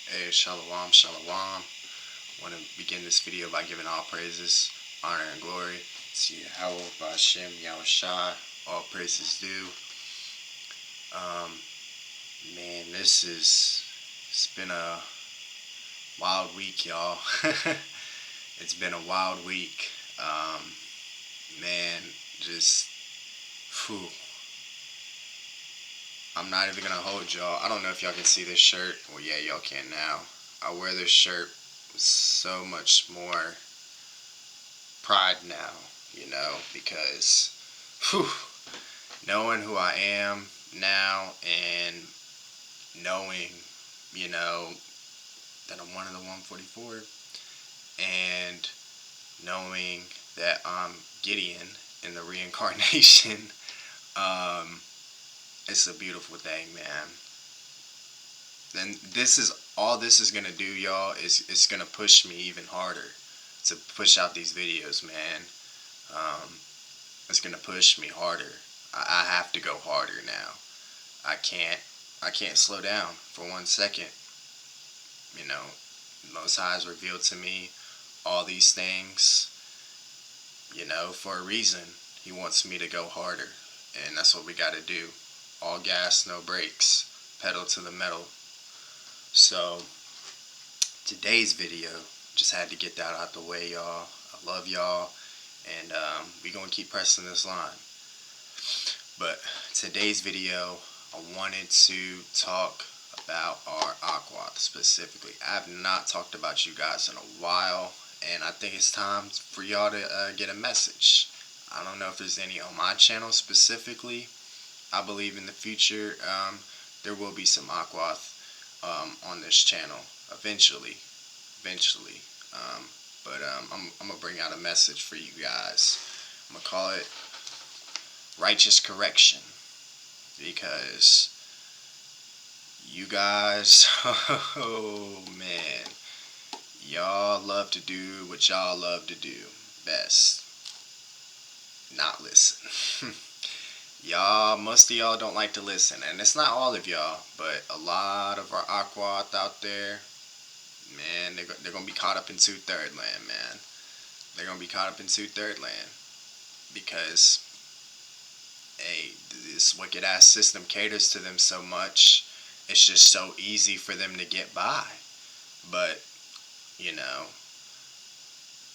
Hey, shalom, shalom. I want to begin this video by giving all praises, honor, and glory to Love of Yasharahla. All praises due. Um, Man, it's been a wild week, y'all. It's been a wild week. Man, just, whew. I'm not even gonna hold y'all. I don't know if y'all can see this shirt. Well, yeah, y'all can now. I wear this shirt with so much more pride now, because whew, knowing who I am now and knowing, you know, that I'm one of the 144 and knowing that I'm Gideon in the reincarnation, um, it's a beautiful thing, man. And this is gonna do, y'all, is it's gonna push me even harder to push out these videos, man. Um, it's gonna push me harder. I have to go harder now. I can't I can't slow down for 1 second. You know, Most High has revealed to me all these things, for a reason. He wants me to go harder, and that's what we got to do. All gas, no brakes, pedal to the metal. So today's video, just had to get that out the way, y'all. I love y'all, and we gonna keep pressing this line. But today's video, I wanted to talk about our aqua specifically. I have not talked about you guys in a while, and I think it's time for y'all to get a message. I don't know if there's any on my channel specifically. I believe in the future there will be some aqua on this channel eventually. I'm gonna bring out a message for you guys. I'm gonna call it righteous correction, because you guys, oh man, y'all love to do what y'all love to do best. Not listen. Most of y'all don't like to listen, and it's not all of y'all, but a lot of our aqua out there, man, they're gonna be caught up in two-third land, man. They're gonna be caught up in two-third land because, hey, this wicked ass system caters to them so much. It's just so easy for them to get by. But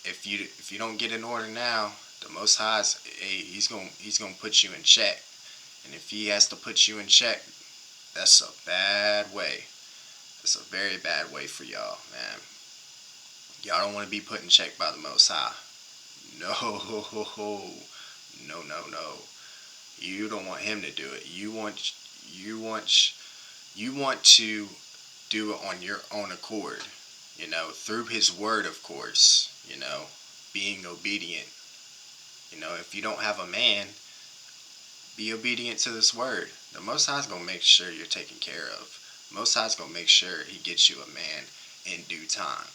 if you don't get in order now, the Most High's, hey, he's gonna put you in check. And if he has to put you in check, that's a bad way. It's a very bad way for y'all, man. Y'all don't want to be put in check by the Most High. No, no. You don't want him to do it. You want to do it on your own accord. Through his word, of course. Being obedient. If you don't have a man, be obedient to this word. The Most High's gonna make sure you're taken care of. Most High's gonna make sure he gets you a man in due time.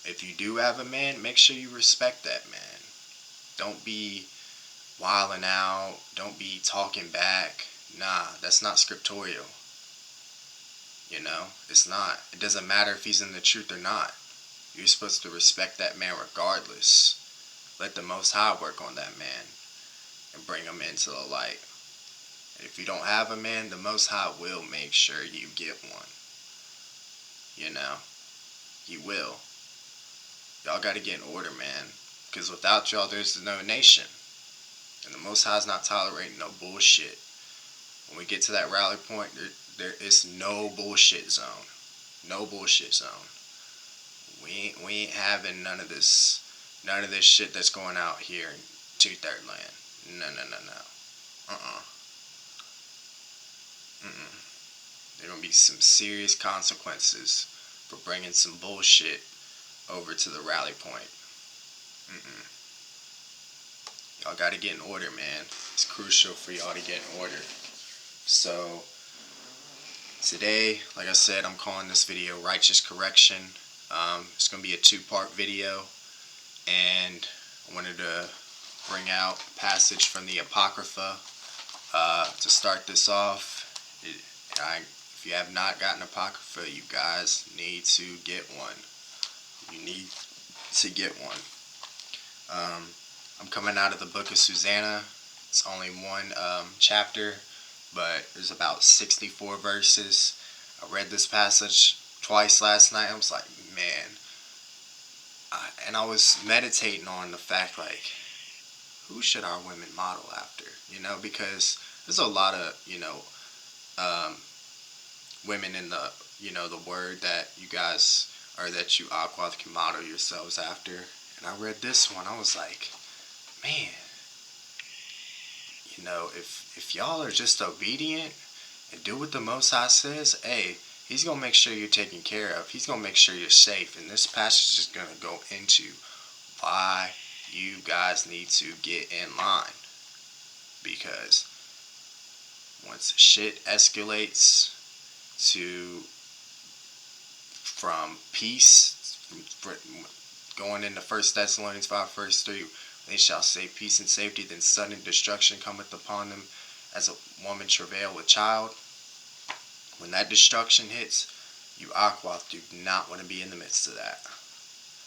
If you do have a man, make sure you respect that man. Don't be wilding out. Don't be talking back. Nah, that's not scriptorial. It's not. It doesn't matter if he's in the truth or not. You're supposed to respect that man regardless. Let the Most High work on that man and bring him into the light. And if you don't have a man, the Most High will make sure you get one. He will. Y'all got to get in order, man. Because without y'all, there's no nation. And the Most High's not tolerating no bullshit. When we get to that rally point, there is no bullshit zone. No bullshit zone. We ain't having none of this shit that's going out here in two-third land. No. There gonna be some serious consequences for bringing some bullshit over to the rally point. Y'all gotta get in order, man. It's crucial for y'all to get in order. So today, like I said, I'm calling this video Righteous Correction. It's going to be a two-part video, and I wanted to bring out a passage from the Apocrypha to start this off. If If you have not gotten Apocrypha, you guys need to get one. You need to get one. I'm coming out of the book of Susanna. It's only one chapter, but there's about 64 verses. I read this passage twice last night. I was like, man. And I was meditating on the fact, like, who should our women model after? Because there's a lot of, women in the, the word that you guys, or that you Aquath can model yourselves after. And I read this one. I was like, man, if y'all are just obedient and do what the Most High says, hey, He's going to make sure you're taken care of. He's going to make sure you're safe. And this passage is going to go into why you guys need to get in line. Because once shit escalates from peace, going into 1 Thessalonians 5 verse 3, they shall say peace and safety, then sudden destruction cometh upon them as a woman travail with child. When that destruction hits, you Aquath do not want to be in the midst of that.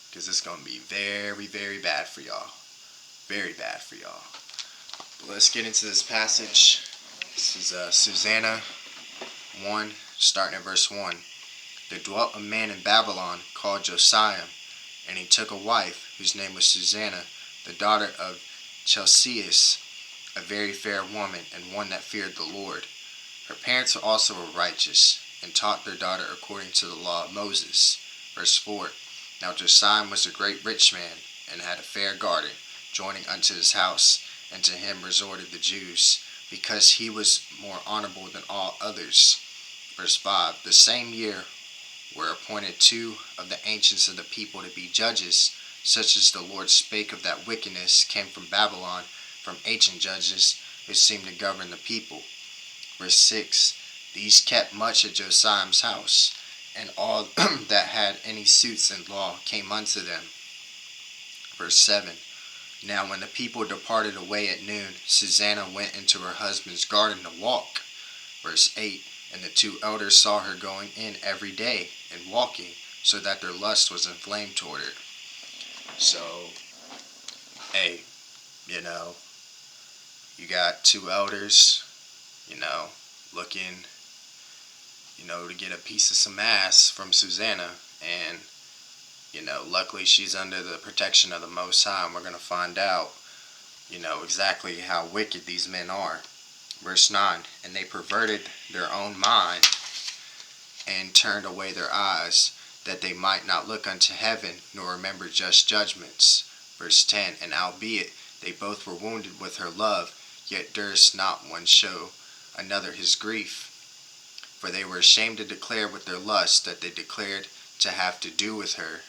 Because it's going to be very, very bad for y'all. Very bad for y'all. But let's get into this passage. This is Susanna 1, starting at verse 1. There dwelt a man in Babylon called Josiah, and he took a wife, whose name was Susanna, the daughter of Chelcias, a very fair woman, and one that feared the Lord. Her parents also were righteous, and taught their daughter according to the law of Moses. Verse 4. Now Josiah was a great rich man, and had a fair garden, joining unto his house, and to him resorted the Jews, because he was more honorable than all others. Verse 5. The same year were appointed 2 of the ancients of the people to be judges, such as the Lord spake of that wickedness came from Babylon, from ancient judges, who seemed to govern the people. Verse 6. These kept much at Josiah's house, and all that had any suits in law came unto them. Verse 7. Now when the people departed away at noon, Susanna went into her husband's garden to walk. Verse 8. And the 2 elders saw her going in every day, and walking, so that their lust was inflamed toward her. So, hey, you got 2 elders, looking, to get a piece of some ass from Susanna. And, luckily she's under the protection of the Most High, and we're going to find out, exactly how wicked these men are. Verse 9, and they perverted their own mind, and turned away their eyes, that they might not look unto heaven, nor remember just judgments. Verse 10, and albeit they both were wounded with her love, yet durst not one show another his grief. For they were ashamed to declare with their lust that they declared to have to do with her.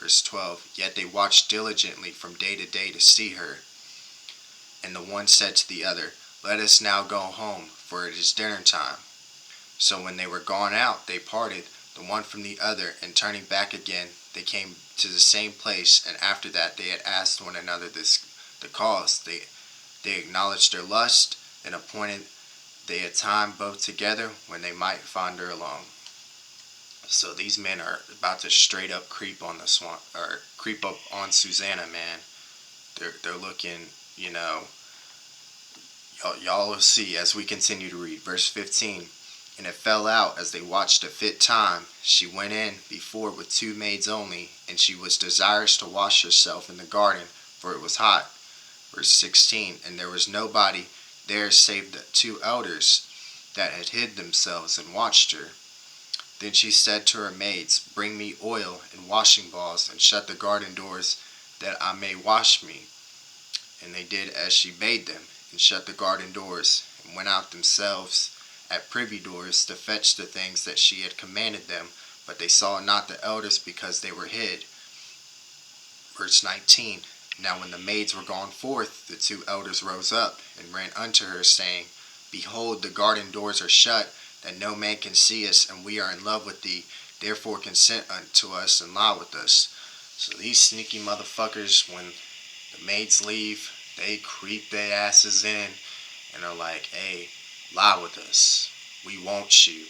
Verse 12, yet they watched diligently from day to day to see her. And the one said to the other, let us now go home, for it is dinner time. So when they were gone out, they parted, the one from the other, and turning back again, they came to the same place, and after that they had asked one another the cause. They acknowledged their lust, and appointed they a time both together when they might find her alone. So these men are about to straight up creep on creep up on Susanna, man. They're looking, y'all will see as we continue to read. Verse 15. And it fell out, as they watched a fit time, she went in before with 2 maids only, and she was desirous to wash herself in the garden, for it was hot. Verse 16. And there was nobody there save the 2 elders that had hid themselves and watched her. Then she said to her maids, bring me oil and washing balls, and shut the garden doors, that I may wash me. And they did as she bade them, and shut the garden doors, and went out themselves at privy doors to fetch the things that she had commanded them, but they saw not the elders, because they were hid. Verse 19. Now when the maids were gone forth, the 2 elders rose up, and ran unto her, saying, behold, the garden doors are shut, that no man can see us, and we are in love with thee. Therefore consent unto us, and lie with us. So these sneaky motherfuckers, when the maids leave, they creep their asses in, and are like, hey, lie with us. We want you.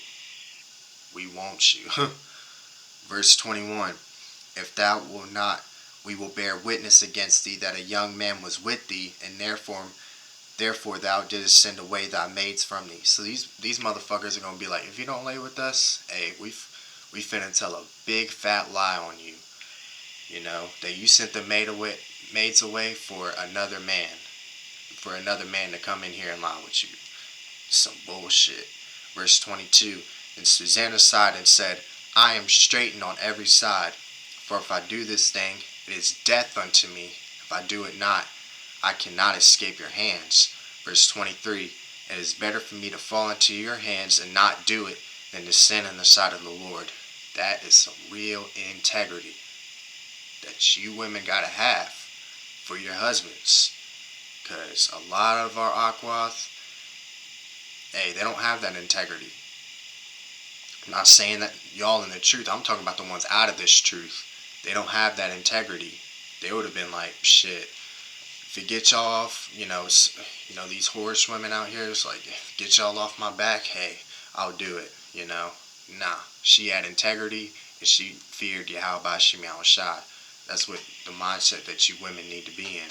we want you. Verse 21, if thou wilt not, we will bear witness against thee that a young man was with thee, and therefore thou didst send away thy maids from thee. So these motherfuckers are gonna be like, if you don't lay with us, hey, we finna tell a big fat lie on you. You know, that you sent the maids away for another man to come in here and lie with you. Some bullshit. Verse 22, and Susanna sighed and said, I am straitened on every side, for if I do this thing, it is death unto me. If I do it not, I cannot escape your hands. Verse 23, it is better for me to fall into your hands and not do it than to sin in the sight of the Lord. That is some real integrity that you women gotta have for your husbands. Because a lot of our Aquath, hey, they don't have that integrity. I'm not saying that y'all in the truth. I'm talking about the ones out of this truth. They don't have that integrity. They would have been like, shit, if it gets y'all off, these horse women out here, it's like, get y'all off my back, hey, I'll do it, Nah, she had integrity, and she feared Yahweh Shem Shai. That's what the mindset that you women need to be in.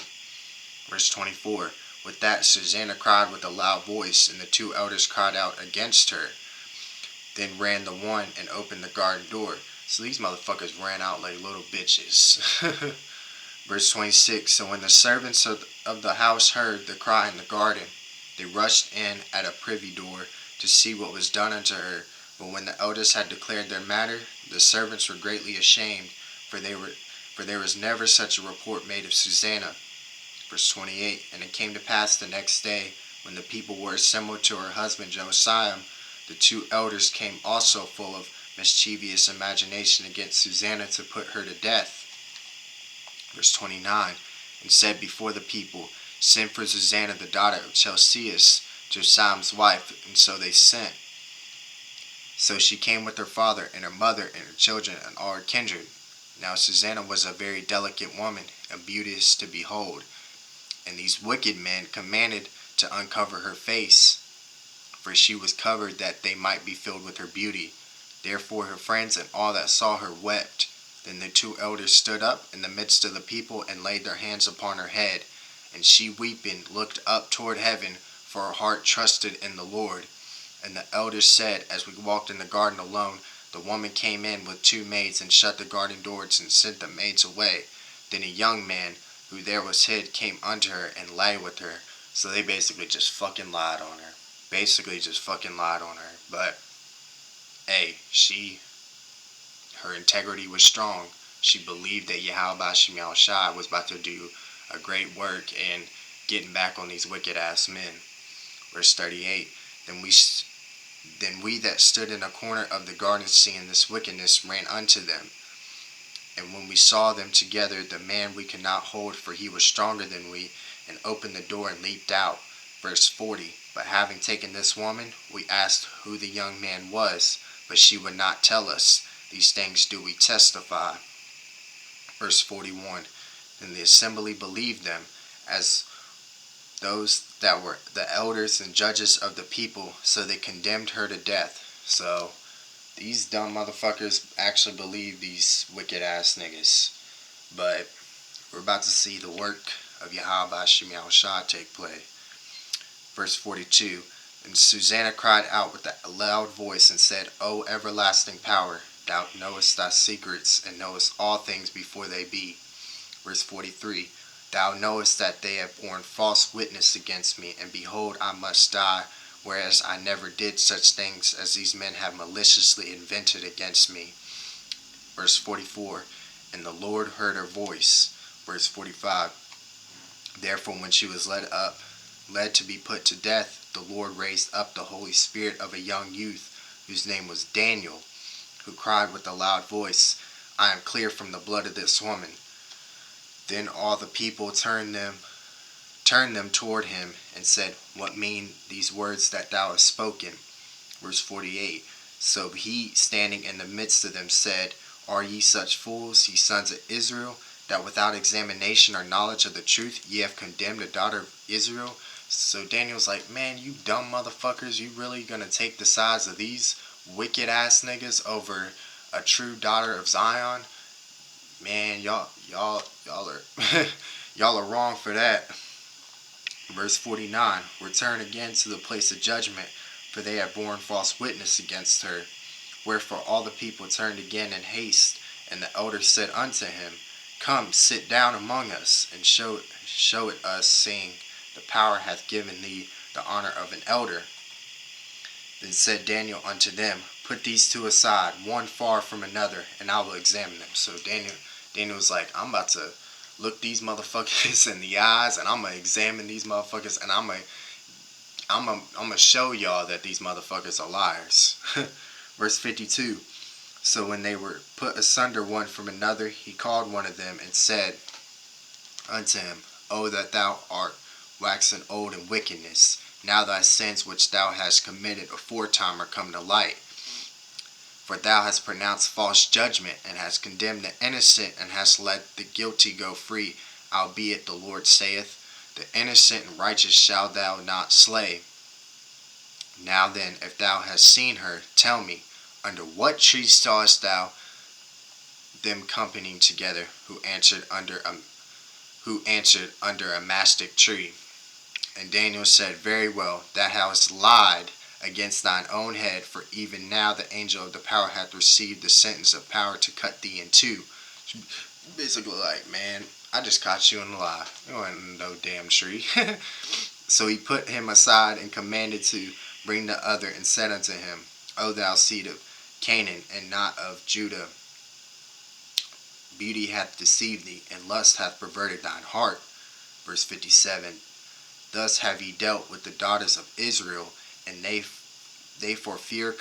Verse 24, with that Susanna cried with a loud voice, and the two elders cried out against her. Then ran the one and opened the garden door. So these motherfuckers ran out like little bitches. Verse 26, so when the servants of the house heard the cry in the garden, they rushed in at a privy door to see what was done unto her. But when the elders had declared their matter, the servants were greatly ashamed, for there was never such a report made of Susanna. Verse 28, and it came to pass the next day, when the people were assembled to her husband Josiah, the two elders came also full of mischievous imagination against Susanna to put her to death. Verse 29, and said before the people, send for Susanna the daughter of Chelcias, Josiah's wife. And so they sent. So she came with her father and her mother and her children and all her kindred. Now Susanna was a very delicate woman, and beauteous to behold. And these wicked men commanded to uncover her face, for she was covered that they might be filled with her beauty. Therefore her friends and all that saw her wept. Then the two elders stood up in the midst of the people and laid their hands upon her head. And she weeping looked up toward heaven, for her heart trusted in the Lord. And the elders said, as we walked in the garden alone, the woman came in with two maids and shut the garden doors and sent the maids away. Then a young man, who there was hid, came unto her and lay with her. So they basically just fucking lied on her. But, hey, her integrity was strong. She believed that Yahweh Shem Shai was about to do a great work in getting back on these wicked ass men. Verse 38, Then we that stood in a corner of the garden, seeing this wickedness, ran unto them. And when we saw them together, the man we could not hold, for he was stronger than we, and opened the door and leaped out. Verse 40, but having taken this woman, we asked who the young man was, but she would not tell us. These things do we testify. Verse 41, then the assembly believed them, as those that were the elders and judges of the people, so they condemned her to death. So these dumb motherfuckers actually believe these wicked ass niggas. But we're about to see the work of Yahweh Shem Shai take place. Verse 42, and Susanna cried out with a loud voice and said, O everlasting power, thou knowest thy secrets, and knowest all things before they be. Verse 43, thou knowest that they have borne false witness against me, and behold, I must die, whereas I never did such things as these men have maliciously invented against me. Verse 44, and the Lord heard her voice. Verse 45, therefore when she was led to be put to death, the Lord raised up the Holy Spirit of a young youth, whose name was Daniel, who cried with a loud voice, I am clear from the blood of this woman. Then all the people turned them toward him, and said, what mean these words that thou hast spoken? Verse 48, so he, standing in the midst of them, said, are ye such fools, ye sons of Israel, that without examination or knowledge of the truth ye have condemned a daughter of Israel? So Daniel's like, man, you dumb motherfuckers, you really gonna take the sides of these wicked ass niggas over a true daughter of Zion, man, y'all are y'all are wrong for that. Verse 49, return again to the place of judgment, for they have borne false witness against her. Wherefore all the people turned again in haste, and the elders said unto him, Come, sit down among us, and show it us, saying, The power hath given thee the honor of an elder. Then said Daniel unto them, Put these two aside, one far from another, and I will examine them. So Daniel was like, I'm about to look these motherfuckers in the eyes, and I'm gonna examine these motherfuckers, and I'm gonna show y'all that these motherfuckers are liars. Verse 52. So when they were put asunder one from another, he called one of them and said unto him, O that thou art waxen old in wickedness, now thy sins which thou hast committed aforetime are come to light. For thou hast pronounced false judgment, and hast condemned the innocent, and hast let the guilty go free. Albeit the Lord saith, The innocent and righteous shalt thou not slay. Now then, if thou hast seen her, tell me, under what tree sawest thou them companying together, who answered under a mastic tree? And Daniel said, Very well, thou hast lied against thine own head, for even now the angel of the power hath received the sentence of power to cut thee in two. Basically like, man, I just caught you in a lie. You ain't no damn tree. So he put him aside and commanded to bring the other, and said unto him, O thou seed of Canaan, and not of Judah, beauty hath deceived thee, and lust hath perverted thine heart. Verse 57. Thus have ye dealt with the daughters of Israel, and they for fear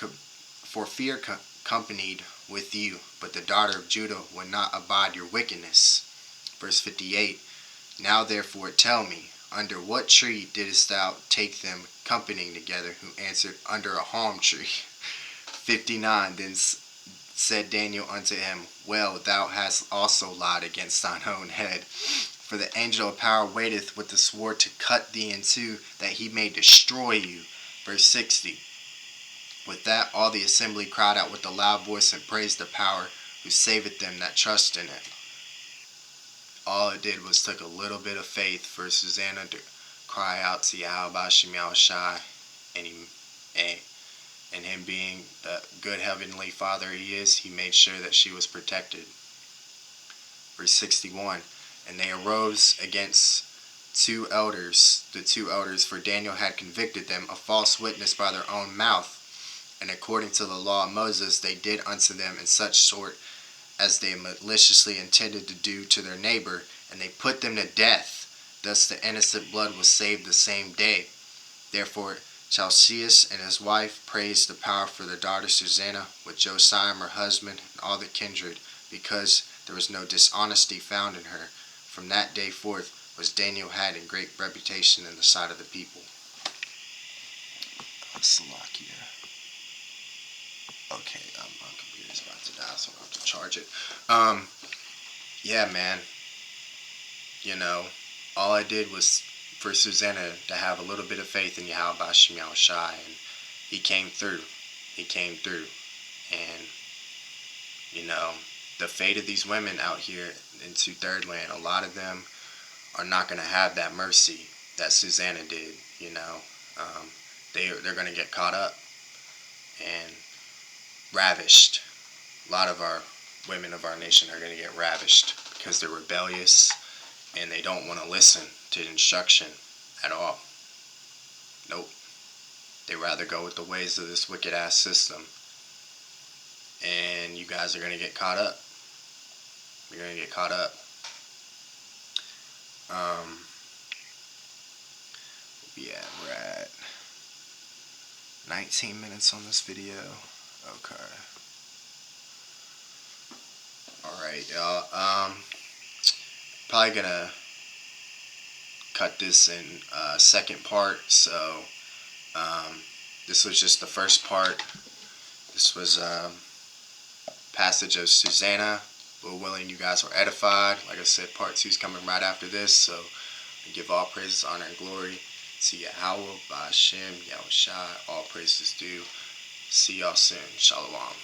companied with you, but the daughter of Judah would not abide your wickedness. Verse 58. Now therefore tell me, under what tree didst thou take them companying together, who answered, Under a palm tree. 59. Then said Daniel unto him, Well, thou hast also lied against thine own head. For the angel of power waiteth with the sword to cut thee in two, that he may destroy you. Verse 60. With that all the assembly cried out with a loud voice, and praised the power, who saveth them that trust in it. All it did was took a little bit of faith for Susanna to cry out to Yahweh Shem Yahushai, and him being the good heavenly Father he is, he made sure that she was protected. Verse 61. And they arose against the two elders, for Daniel had convicted them of false witness by their own mouth. And according to the law of Moses, they did unto them in such sort as they maliciously intended to do to their neighbor, and they put them to death. Thus the innocent blood was saved the same day. Therefore Chalcias and his wife praised the power for their daughter Susanna, with Josiah her husband, and all the kindred, because there was no dishonesty found in her. From that day forth was Daniel had in great reputation in the sight of the people. Slovakia. Okay, my computer's about to die, so I'll have to charge it. Yeah, man. You know, all I did was for Susanna to have a little bit of faith in Yahweh Shem Yahushai, and he came through. He came through. And, you know, the fate of these women out here into Third Land, a lot of them are not going to have that mercy that Susanna did, you know. They're going to get caught up and ravished. A lot of our women of our nation are going to get ravished because they're rebellious and they don't want to listen to instruction at all. Nope. They rather go with the ways of this wicked ass system. And you guys are going to get caught up. You're going to get caught up. Yeah, we're at 19 minutes on this video. Okay. Alright, y'all. Probably gonna cut this in second part. So, this was just the first part. This was passage of Susanna. Lord willing, you guys were edified. Like I said, part 2 is coming right after this. So, I give all praises, honor, and glory to Yahweh, Ba'ashem, Yahushai. All praises due. See y'all soon. Shalom.